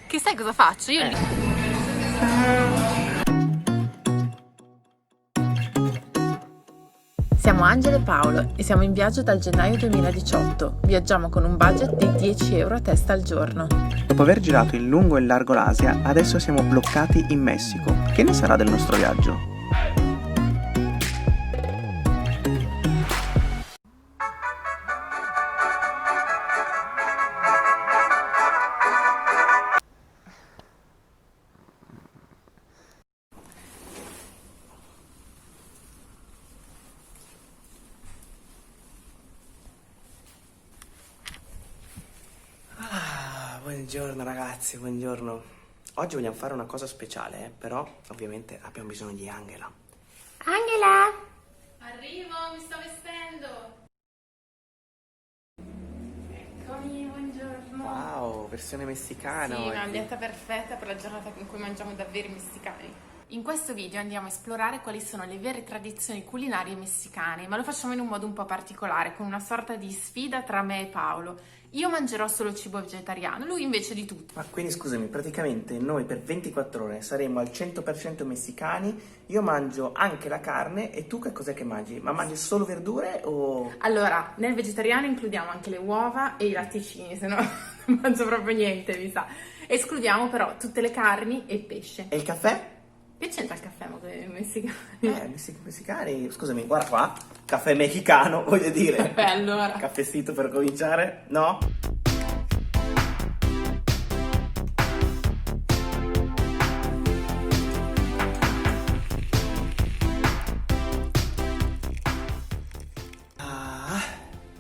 Che sai cosa faccio? Io Siamo Angela e Paolo e siamo in viaggio dal gennaio 2018. Viaggiamo con un budget di 10 euro a testa al giorno. Dopo aver girato in lungo e in largo l'Asia, adesso siamo bloccati in Messico. Che ne sarà del nostro viaggio? Buongiorno ragazzi, buongiorno. Oggi vogliamo fare una cosa speciale, però ovviamente abbiamo bisogno di Angela. Angela! arrivo, mi sto vestendo. Eccomi, buongiorno. Wow, versione messicana. Sì, oggi. una dieta perfetta per la giornata in cui mangiamo davvero messicani. In questo video andiamo a esplorare quali sono le vere tradizioni culinarie messicane, ma lo facciamo in un modo un po' particolare, con una sorta di sfida tra me e Paolo. Io mangerò solo cibo vegetariano, lui invece di tutto. Ma quindi scusami, praticamente noi per 24 ore saremo al 100% messicani, io mangio anche la carne e tu che cos'è che mangi? Ma mangi solo verdure o... Allora, nel vegetariano includiamo anche le uova e i latticini, se no non mangio proprio niente, mi sa. Escludiamo però tutte le carni e il pesce. E il caffè? Che c'entra il caffè con i messicani? Messicani, scusami, guarda qua, caffè mexicano, voglio dire. Allora. Caffettito per cominciare, no?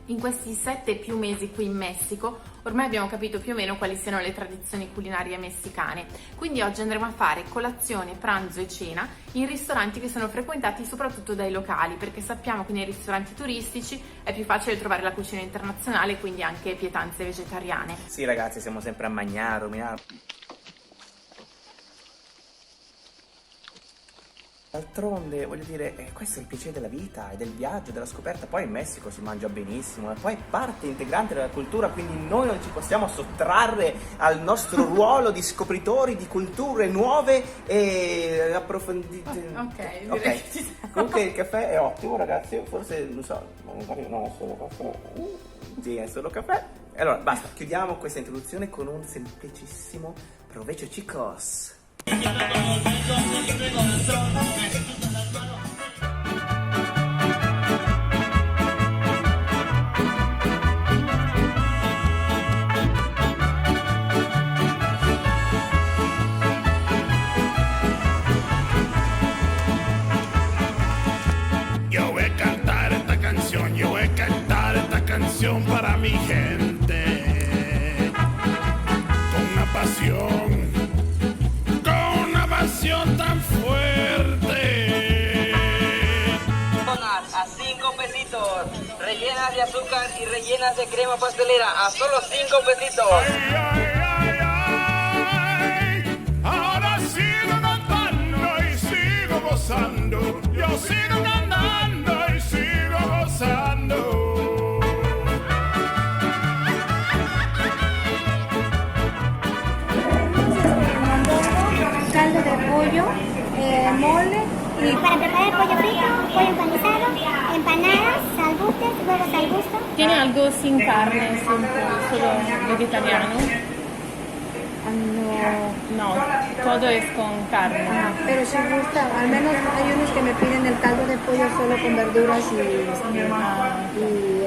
In questi 7+ mesi qui in Messico ormai abbiamo capito più o meno quali siano le tradizioni culinarie messicane, quindi oggi andremo a fare colazione, pranzo e cena in ristoranti che sono frequentati soprattutto dai locali, perché sappiamo che nei ristoranti turistici è più facile trovare la cucina internazionale, quindi anche pietanze vegetariane. Sì ragazzi, siamo sempre a mangiare, D'altronde, voglio dire, questo è il piacere della vita e del viaggio, della scoperta. Poi in Messico si mangia benissimo e poi è parte integrante della cultura, quindi noi non ci possiamo sottrarre al nostro ruolo di scopritori di culture nuove e approfondite. Ok. Comunque il caffè è ottimo ragazzi, forse, non so, magari non è solo caffè. Sì, è solo caffè. Allora, basta, chiudiamo questa introduzione con un semplicissimo provecho chicos. Yo voy a cantar esta canción, yo voy a cantar esta canción para mi gente, con una pasión tan fuerte. A 5 pesitos, rellenas de azúcar y rellenas de crema pastelera, a solo 5 pesitos. Ay, ay, ay, ay. Ahora sigo cantando y sigo gozando, yo sigo cantando y sigo gozando. Caldo de pollo, mole y para preparar el pollo frito, pollo empanizado, empanadas, salbutes, huevos al gusto. ¿Tiene algo sin carne, solo vegetariano? No, todo es con carne. Pero si gusta, al menos hay unos que me piden el caldo de pollo solo con verduras y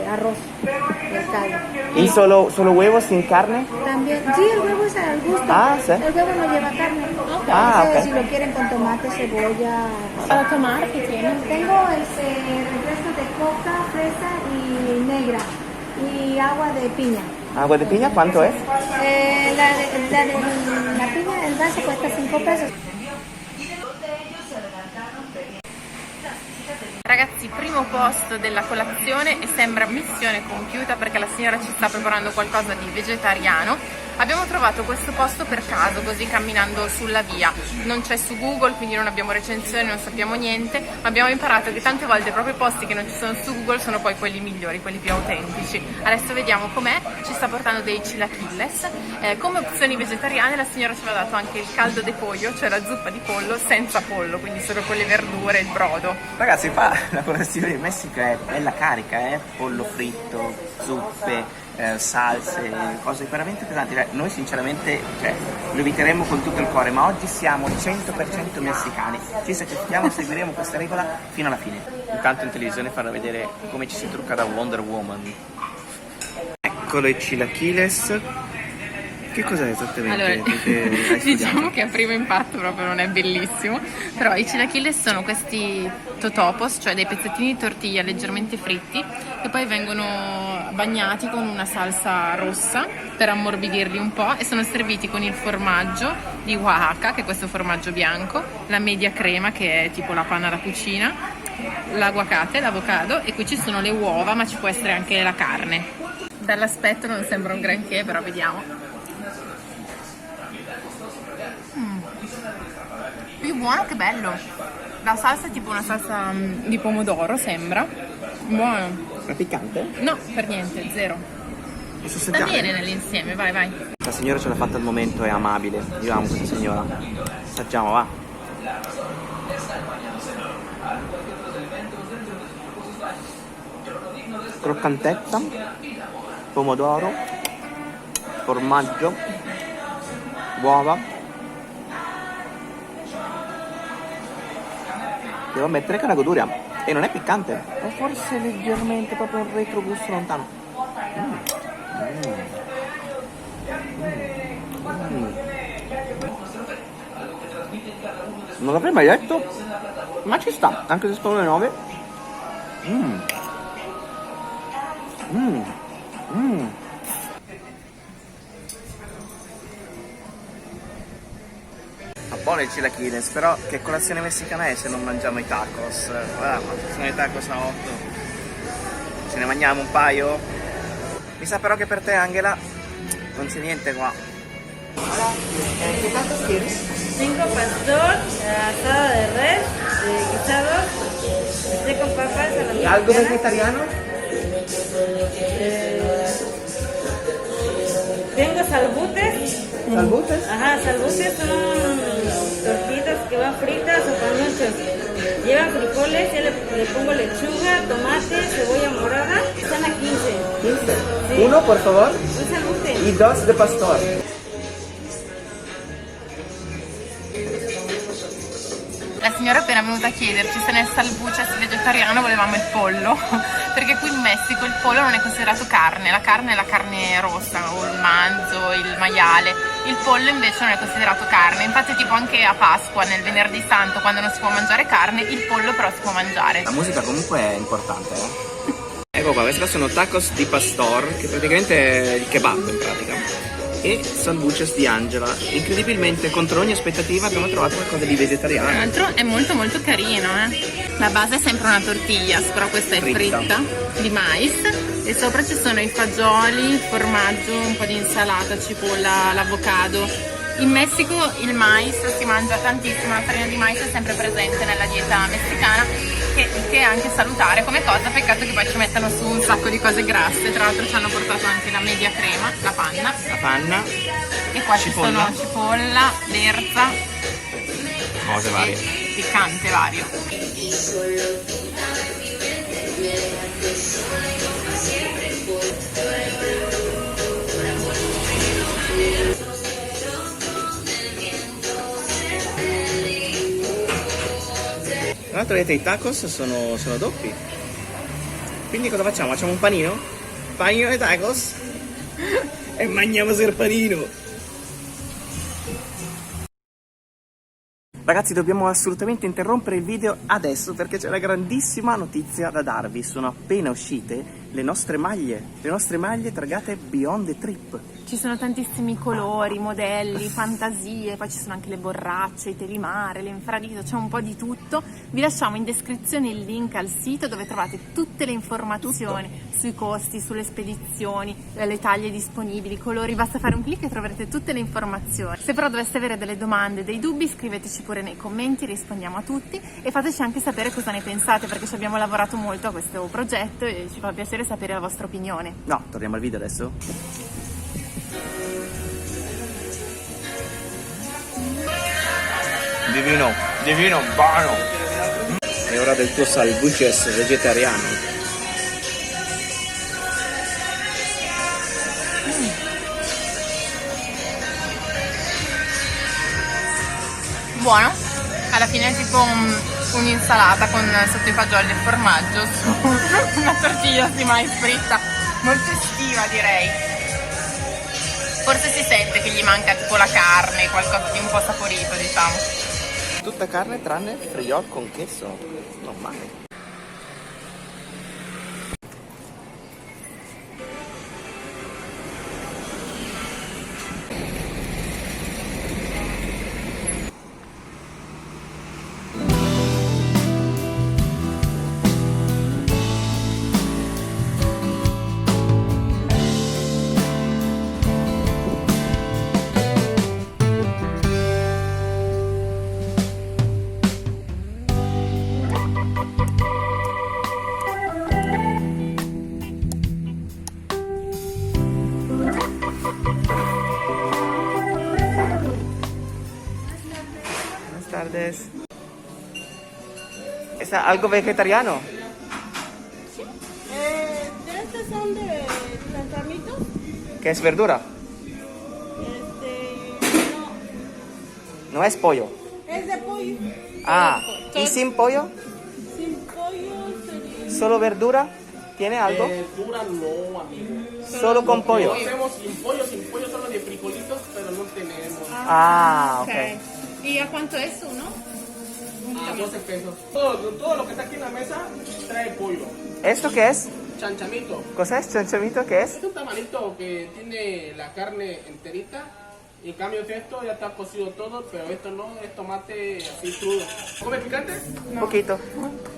arroz, el caldo. ¿Y solo huevos sin carne? También, sí, el huevo es al gusto. Ah, sí. El huevo no lleva carne. Ah, ok. Si lo quieren con tomate, cebolla. ¿Para tomar qué tiene? Tengo refresco de coca, fresa y negra y agua de piña. ¿Agua de piña cuánto es? La piña, el vaso cuesta 5 pesos. Ragazzi, primo posto della colazione e sembra missione compiuta perché la signora ci sta preparando qualcosa di vegetariano. Abbiamo trovato questo posto per caso, così camminando sulla via. Non c'è su Google, quindi non abbiamo recensioni, non sappiamo niente, ma abbiamo imparato che tante volte proprio i posti che non ci sono su Google sono poi quelli migliori, quelli più autentici. Adesso vediamo com'è. Ci sta portando dei chilaquiles. Come opzioni vegetariane la signora ci aveva dato anche il caldo de pollo, cioè la zuppa di pollo senza pollo, quindi solo con le verdure e il brodo. Ragazzi, qua la colazione in Messico è bella carica, pollo fritto, zuppe, salse, cose veramente pesanti. Noi sinceramente lo eviteremmo con tutto il cuore, ma oggi siamo 100% messicani. Ci sacrifichiamo, seguiremo questa regola fino alla fine. Intanto in televisione fanno vedere come ci si trucca da Wonder Woman. Eccolo i chilaquiles. Che cos'è esattamente? Allora, diciamo che a primo impatto proprio non è bellissimo, però i chilaquiles sono questi totopos, cioè dei pezzettini di tortiglia leggermente fritti, che poi vengono bagnati con una salsa rossa per ammorbidirli un po', e sono serviti con il formaggio di Oaxaca, che è questo formaggio bianco, la media crema, che è tipo la panna da cucina, l'aguacate, l'avocado, e qui ci sono le uova, ma ci può essere anche la carne. Dall'aspetto non sembra un granché, però vediamo. Più buono che bello. La salsa è tipo una salsa di pomodoro, sembra. Buono. È piccante? No, per niente, zero. Sta bene nell'insieme, vai, vai. La signora ce l'ha fatta al momento, è amabile. Io amo questa signora. Assaggiamo, va. Croccantezza, pomodoro, formaggio, uova. Devo ammettere che è una goduria e non è piccante, o forse leggermente proprio un retrogusto lontano. Non l'avrei mai detto, ma ci sta, anche se sono le 9. Buone i chilaquiles, però che colazione messicana è se non mangiamo i tacos? Guarda, sono i tacos a 8. Ce ne mangiamo un paio? Mi sa però che per te, Angela, non c'è niente qua. ¿Qué tacos quieres? 5 pastor, asado de res, guisados, bistec con papas a la mexicana. ¿Algo vegetariano? Tengo salbutes. ¿Salbutes? Ajá, salbutes son tortitas que van fritas o panuchos. Llevan frijoles, ya le pongo lechuga, tomate, cebolla morada. Están a 15. 15. Sí. Uno, por favor. Un salbute. Y 2 de pastor. La signora è appena venuta a chiederci se nel salbuces vegetariano volevamo il pollo, perché qui in Messico il pollo non è considerato carne, la carne è la carne rossa, o il manzo, il maiale, il pollo invece non è considerato carne, infatti tipo anche a Pasqua, nel venerdì santo, quando non si può mangiare carne, il pollo però si può mangiare. La musica comunque è importante, Ecco qua, questi sono tacos di pastor, che praticamente è il kebab in pratica. E salbuces di Angela. Incredibilmente, contro ogni aspettativa, abbiamo trovato qualcosa di vegetariano. Tra l'altro è molto molto carino, La base è sempre una tortiglia, però questa è fritta di mais, e sopra ci sono i fagioli, il formaggio, un po' di insalata, cipolla, l'avocado. In Messico il mais si mangia tantissimo, la farina di mais è sempre presente nella dieta messicana, che è anche salutare come cosa, peccato che poi ci mettano su un sacco di cose grasse. Tra l'altro ci hanno portato anche la media crema, la panna, e qua cipolla. Ci sono cipolla, lerza, Cose varie. piccante vario. Tra l'altro vedete, i tacos sono doppi. Quindi cosa facciamo? Facciamo un panino? Panino di tacos? E mangiamo il panino! Ragazzi, dobbiamo assolutamente interrompere il video adesso perché c'è una grandissima notizia da darvi. Sono appena uscite le nostre maglie targate Beyond the Trip. Ci sono tantissimi colori, modelli, fantasie, poi ci sono anche le borracce, i telimare, le infradito, c'è un po' di tutto. Vi lasciamo in descrizione il link al sito dove trovate tutte le informazioni sui costi, sulle spedizioni, le taglie disponibili, i colori, basta fare un clic e troverete tutte le informazioni. Se però doveste avere delle domande, dei dubbi, scriveteci pure nei commenti, rispondiamo a tutti e fateci anche sapere cosa ne pensate, perché ci abbiamo lavorato molto a questo progetto e ci fa piacere sapere la vostra opinione. No, torniamo al video adesso. Divino, divino, buono! È ora del tuo salbuces vegetariano. Buono, alla fine è tipo un'insalata con sotto i fagioli e formaggio su una tortiglia di mais fritta, molto estiva direi. Forse si sente che gli manca tipo la carne, qualcosa di un po' saporito, diciamo. Tutta carne tranne friol con queso. Non male. ¿Es algo vegetariano? Estos son de lanzamitos. ¿Qué es verdura? No, No es pollo. es de pollo. Ah, ¿y sin pollo? Sin pollo sería... ¿Solo verdura? ¿Tiene algo? Verdura no, amigo. Solo con pollo. No tenemos sin pollo solo de frijolitos, pero no tenemos. Ah, ok. ¿Y a cuánto es uno? A 12 pesos. Todo lo que está aquí en la mesa trae pollo. ¿Esto qué es? Chanchamito. ¿Cosa es? ¿Chanchamito qué es? Es un tamalito que tiene la carne enterita. Y en cambio esto ya está cocido todo, pero esto no, es tomate así crudo. ¿Come picante? Un poquito.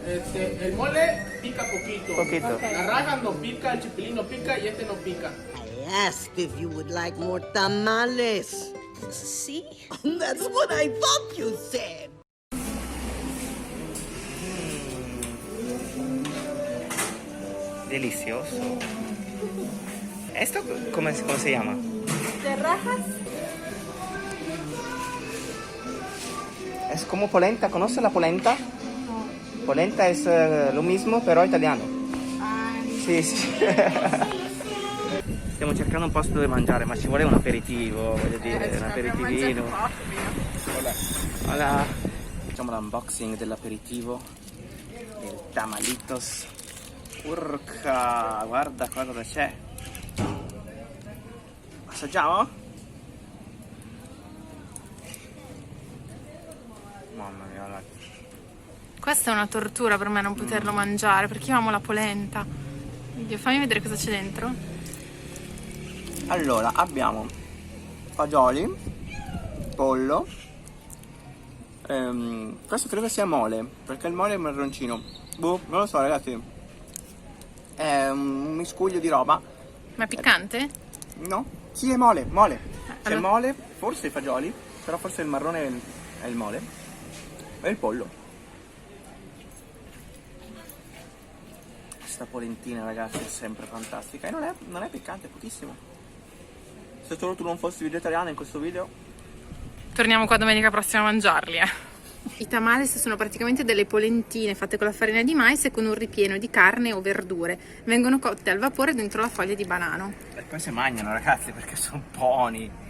El mole pica poquito. Poquito. La raja no pica, el chipilín no pica y este no pica. I asked if you would like more tamales. See? That's what I thought you said. Delicioso. ¿Esto cómo se llama? ¿Te rajas? Es como polenta. ¿Conoce la polenta? No. Polenta es lo mismo, però italiano. Sì, sì. Stiamo cercando un posto dove mangiare, ma ci vuole un aperitivo, voglio dire, un aperitivino. Hola. Facciamo l'unboxing dell'aperitivo del tamalitos. Urca, guarda qua cosa c'è. Assaggiamo? Mamma mia, guarda. Questa è una tortura per me non poterlo mangiare, perché io amo la polenta. Oddio, fammi vedere cosa c'è dentro. Allora, abbiamo fagioli, pollo, questo credo sia mole, perché il mole è marroncino. Boh, non lo so ragazzi. È un miscuglio di roba. Ma è piccante? No? Sì, è mole. C'è il Allora... mole, forse i fagioli, però forse il marrone è il mole. E il pollo. Questa polentina ragazzi è sempre fantastica. E non è piccante, è pochissimo. Se solo tu non fossi vegetariano in questo video. Torniamo qua domenica prossima a mangiarli, I tamales sono praticamente delle polentine fatte con la farina di mais e con un ripieno di carne o verdure. Vengono cotte al vapore dentro la foglia di banano. E poi si mangiano ragazzi perché sono buoni.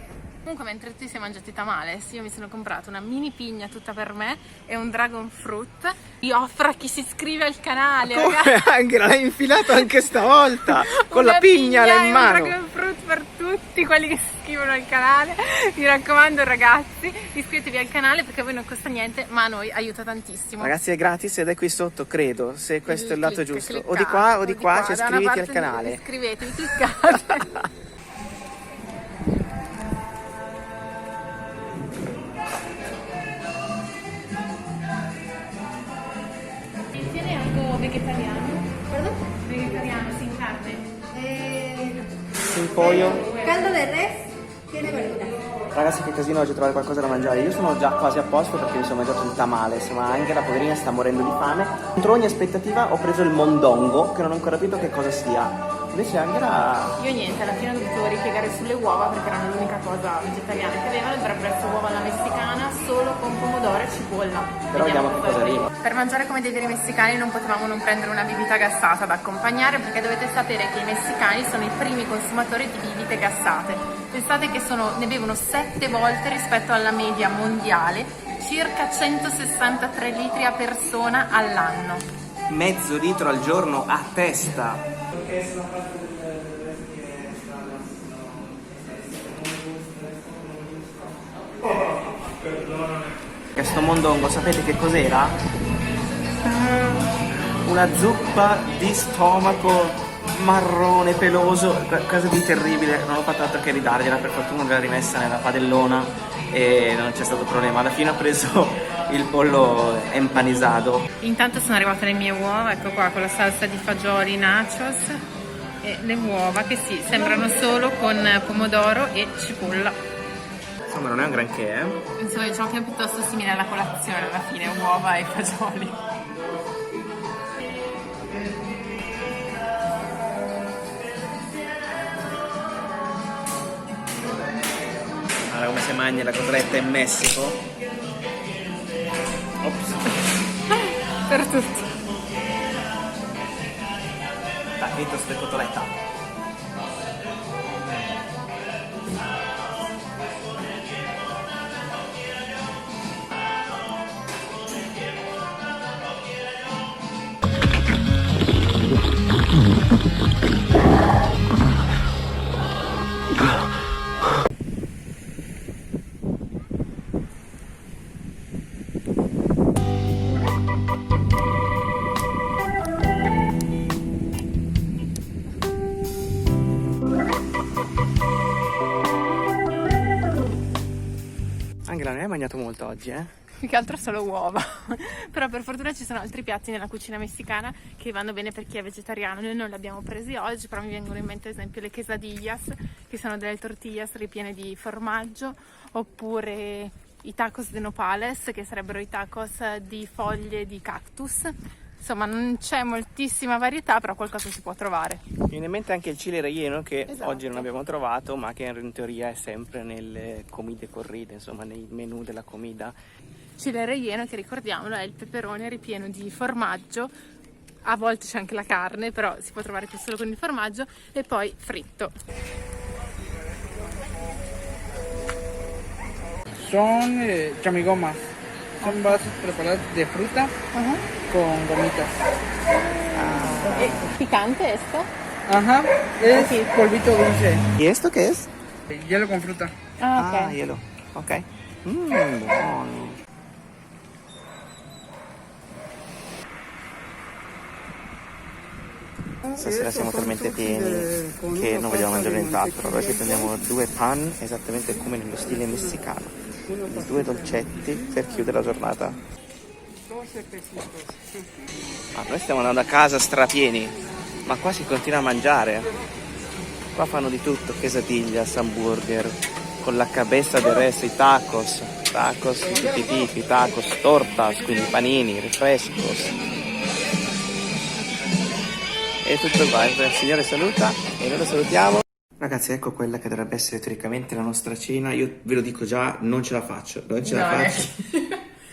Comunque mentre tu ti sei mangiati i tamales, io mi sono comprato una mini pigna tutta per me e un dragon fruit. Io offro a chi si iscrive al canale. Come? Anche l'hai infilato anche stavolta con la pigna in mano. Un dragon fruit per tutti quelli che si iscrivono al canale. Mi raccomando ragazzi, iscrivetevi al canale perché a voi non costa niente, ma a noi aiuta tantissimo. Ragazzi è gratis ed è qui sotto, credo, se questo è il lato giusto. O di qua, cioè iscriviti al canale. Iscrivetevi, cliccate. mangiaio? Caldo de res, tiene verduras. Ragazzi, che casino oggi trovare qualcosa da mangiare. Io sono già quasi a posto perché mi sono mangiato il tamales, ma anche la poverina sta morendo di fame. Contro ogni aspettativa ho preso il mondongo, che non ho ancora capito che cosa sia. Invece Angela... Io niente, alla fine ho dovuto ripiegare sulle uova perché erano l'unica cosa vegetariana che avevano. Dovrebbero essere uova alla messicana solo con pomodoro e cipolla. Però vediamo che cosa arriva. Per mangiare come dei veri messicani non potevamo non prendere una bibita gassata da accompagnare, perché dovete sapere che i messicani sono i primi consumatori di bibite gassate. Pensate che ne bevono 7 volte rispetto alla media mondiale, circa 163 litri a persona all'anno. Mezzo litro al giorno a testa. Questo mondongo, sapete che cos'era? Una zuppa di stomaco marrone, peloso, cosa di terribile. Non ho fatto altro che ridargliela, per fortuna l'ho rimessa nella padellona e non c'è stato problema. Alla fine ho preso il pollo empanizato. Intanto sono arrivate le mie uova, ecco qua, con la salsa di fagioli nachos e le uova che sì, sembrano solo con pomodoro e cipolla. Insomma, non è un granché, eh? Insomma, diciamo che è piuttosto simile alla colazione alla fine, uova e fagioli. Allora, come si mangia la cotoletta in Messico? Ops. Per tutti. Taquitos de cotoletta. Angela, non hai mangiato molto oggi, eh? Più che altro solo uova. Però per fortuna ci sono altri piatti nella cucina messicana che vanno bene per chi è vegetariano. Noi non li abbiamo presi oggi, però mi vengono in mente ad esempio le quesadillas, che sono delle tortillas ripiene di formaggio, oppure i tacos de nopales, che sarebbero i tacos di foglie di cactus. Insomma, non c'è moltissima varietà, però qualcosa si può trovare. Mi viene in mente anche il chile relleno che Esatto. oggi non abbiamo trovato, ma che in teoria è sempre nelle comide corride, insomma nei menù della comida. Chile relleno, che ricordiamolo, è il peperone ripieno di formaggio, a volte c'è anche la carne, però si può trovare più solo con il formaggio, e poi fritto. Son chamigomas. Son vasos preparados de fruta con gomitas. ¿Picante esto? Ajá, es polvito dulce. ¿Y esto qué es? Hielo con fruta. Ah, ok. Ah, hielo. Ok. Buono. Stasera siamo talmente pieni che non vogliamo mangiare nient'altro. Allora ci prendiamo 2 pan, esattamente come nello stile messicano. I 2 dolcetti per chiudere la giornata. Ma noi stiamo andando a casa strapieni, ma qua si continua a mangiare. Qua fanno di tutto, quesadillas, hamburger, con la cabeza de res, i tacos di tutti i tipi, tacos, tortas, quindi panini, refrescos. E tutto qua, il Signore saluta e noi lo salutiamo. Ragazzi, ecco quella che dovrebbe essere teoricamente la nostra cena. Io ve lo dico già, non ce la faccio. Non ce la faccio.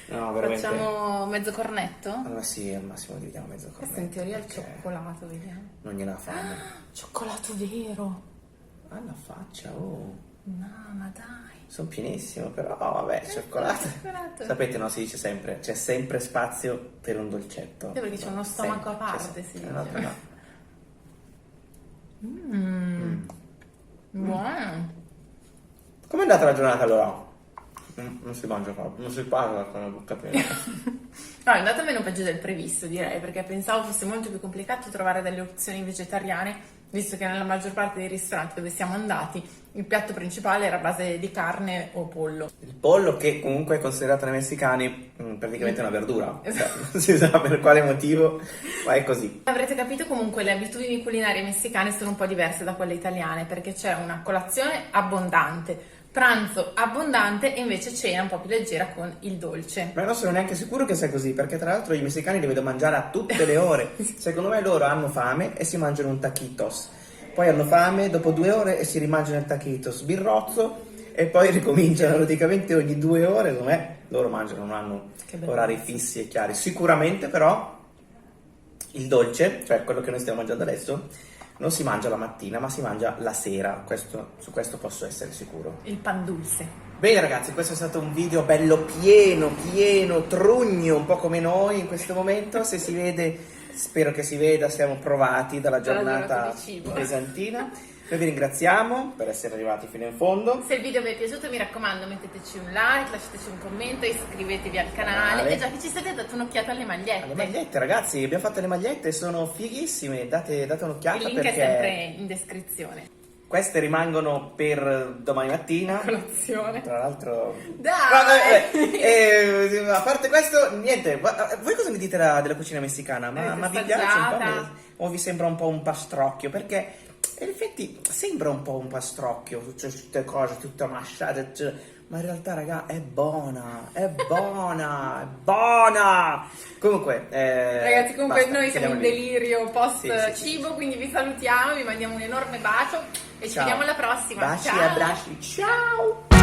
No, veramente. Facciamo mezzo cornetto? Allora sì, al massimo dividiamo mezzo cornetto. Questo in teoria è il perché cioccolato, vediamo. non gliela fanno. Cioccolato vero! Alla faccia, oh. No, ma dai! Sono pienissimo, però vabbè, cioccolato. Sapete, no, si dice sempre, c'è sempre spazio per un dolcetto. Sì, perché c'è uno stomaco a parte, si dice. Buono! Com'è andata la giornata allora? Non si mangia proprio, non si parla con la bocca piena. No, è andato meno peggio del previsto, direi, perché pensavo fosse molto più complicato trovare delle opzioni vegetariane, visto che nella maggior parte dei ristoranti dove siamo andati il piatto principale era a base di carne o pollo. Il pollo, che comunque è considerato dai messicani praticamente una verdura, cioè, non si sa per quale motivo, ma è così. Avrete capito, comunque le abitudini culinarie messicane sono un po' diverse da quelle italiane, perché c'è una colazione abbondante, pranzo abbondante e invece cena un po' più leggera con il dolce. Ma non sono neanche sicuro che sia così, perché tra l'altro i messicani li vedo mangiare a tutte le ore. Secondo me loro hanno fame e si mangiano un taquitos, poi hanno fame dopo 2 ore e si rimangiano il taquitos birrozzo e poi ricominciano praticamente ogni 2 ore. Secondo me loro mangiano, non hanno orari fissi e chiari. Sicuramente però il dolce, cioè quello che noi stiamo mangiando adesso, non si mangia la mattina, ma si mangia la sera. Su questo posso essere sicuro. Il pan dulce. Bene ragazzi, questo è stato un video bello pieno, trugno, un po' come noi in questo momento. Se si vede, spero che si veda, siamo provati dalla giornata pesantina. Noi vi ringraziamo per essere arrivati fino in fondo. Se il video vi è piaciuto, mi raccomando, metteteci un like, lasciateci un commento, iscrivetevi al canale. E già che ci siete, date un'occhiata alle magliette. Le magliette, ragazzi, abbiamo fatto le magliette, sono fighissime, date un'occhiata. Il link perché è sempre in descrizione. Queste rimangono per domani mattina. Colazione. Tra l'altro... Dai! A parte questo, niente. Voi cosa mi dite della cucina messicana? Ma vi piace un po'? O vi sembra un po' un pastrocchio? Perché in effetti sembra un po' un pastrocchio, tutte queste cose, tutte masciate, ma in realtà, raga, è buona. Comunque, ragazzi, comunque basta, noi siamo in delirio post Sì. cibo, quindi vi salutiamo, vi mandiamo un enorme bacio e ci vediamo alla prossima. Baci Ciao. e abbracci, ciao!